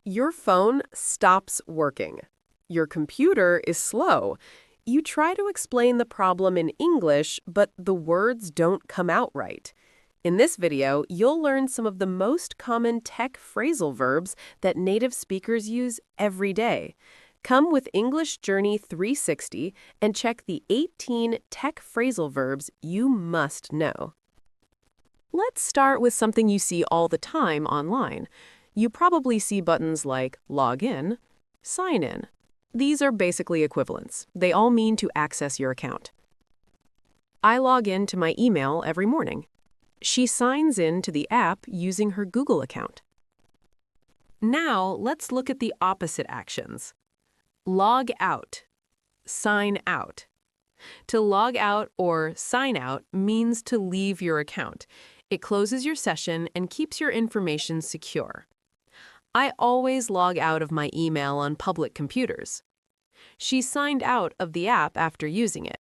Your phone stops working. Your computer is slow. You try to explain the problem in English, but the words don't come out right. In this video, you'll learn some of the most common tech phrasal verbs that native speakers use every day. Come with English Journey 360 and check the 18 tech phrasal verbs you must know. Let's start with something you see all the time online. You probably see buttons like log in, sign in. These are basically equivalents. They all mean to access your account. I log in to my email every morning. She signs in to the app using her Google account. Now, let's look at the opposite actions. Log out, sign out. To log out or sign out means to leave your account. It closes your session and keeps your information secure. I always log out of my email on public computers. She signed out of the app after using it.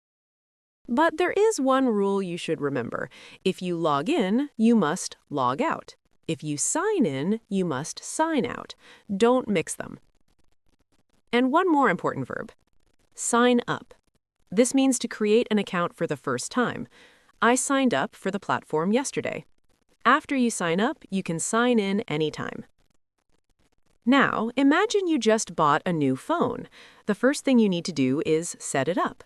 But there is one rule you should remember. If you log in, you must log out. If you sign in, you must sign out. Don't mix them. And one more important verb. Sign up. This means to create an account for the first time. I signed up for the platform yesterday. After you sign up, you can sign in anytime. Now, imagine you just bought a new phone. The first thing you need to do is set it up.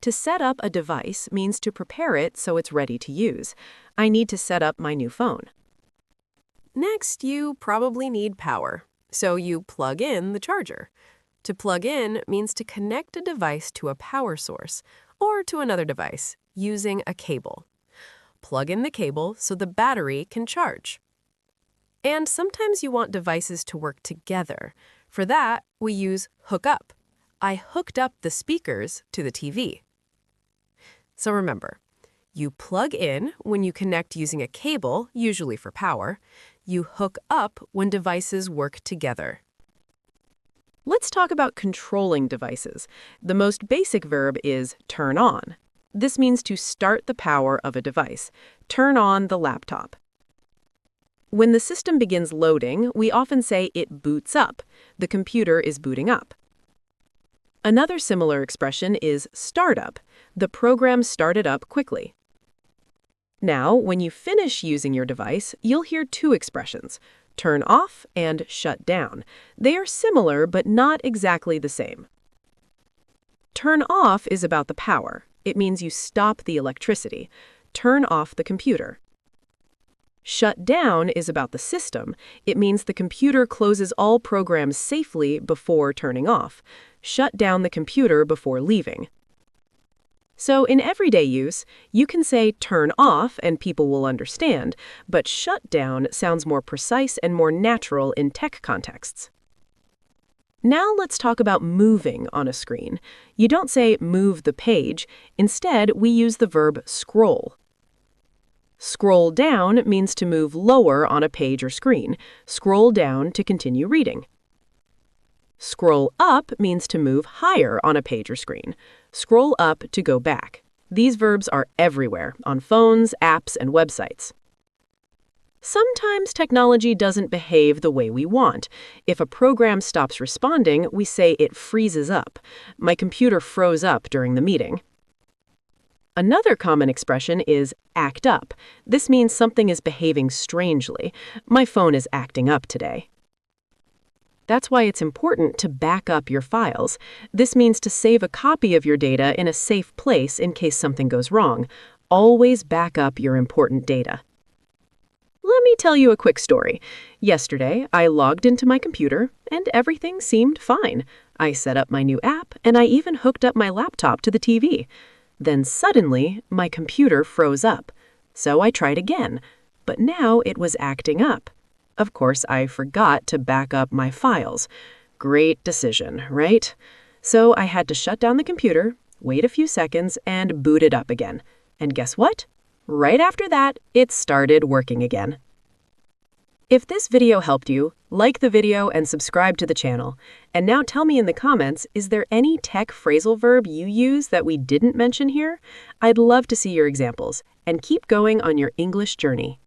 To set up a device means to prepare it so it's ready to use. I need to set up my new phone. Next, you probably need power, so you plug in the charger. To plug in means to connect a device to a power source or to another device using a cable. Plug in the cable so the battery can charge. And sometimes you want devices to work together. For that, we use hook up. I hooked up the speakers to the TV. So remember, you plug in when you connect using a cable, usually for power. You hook up when devices work together. Let's talk about controlling devices. The most basic verb is turn on. This means to start the power of a device. Turn on the laptop. When the system begins loading, we often say it boots up. The computer is booting up. Another similar expression is start up. The program started up quickly. Now, when you finish using your device, you'll hear two expressions, turn off and shut down. They are similar, but not exactly the same. Turn off is about the power. It means you stop the electricity. Turn off the computer. Shut down is about the system. It means the computer closes all programs safely before turning off. Shut down the computer before leaving. So in everyday use, you can say turn off and people will understand, but shut down sounds more precise and more natural in tech contexts. Now let's talk about moving on a screen. You don't say move the page. Instead, we use the verb scroll. Scroll down means to move lower on a page or screen. Scroll down to continue reading. Scroll up means to move higher on a page or screen. Scroll up to go back. These verbs are everywhere, on phones, apps, and websites. Sometimes technology doesn't behave the way we want. If a program stops responding, we say it freezes up. My computer froze up during the meeting. Another common expression is act up. This means something is behaving strangely. My phone is acting up today. That's why it's important to back up your files. This means to save a copy of your data in a safe place in case something goes wrong. Always back up your important data. Let me tell you a quick story. Yesterday, I logged into my computer and everything seemed fine. I set up my new app and I even hooked up my laptop to the TV. Then suddenly, my computer froze up. So I tried again, but now it was acting up. Of course, I forgot to back up my files. Great decision, right? So I had to shut down the computer, wait a few seconds, and boot it up again. And guess what? Right after that, it started working again. If this video helped you, like the video and subscribe to the channel. And now tell me in the comments, is there any tech phrasal verb you use that we didn't mention here? I'd love to see your examples. And keep going on your English journey.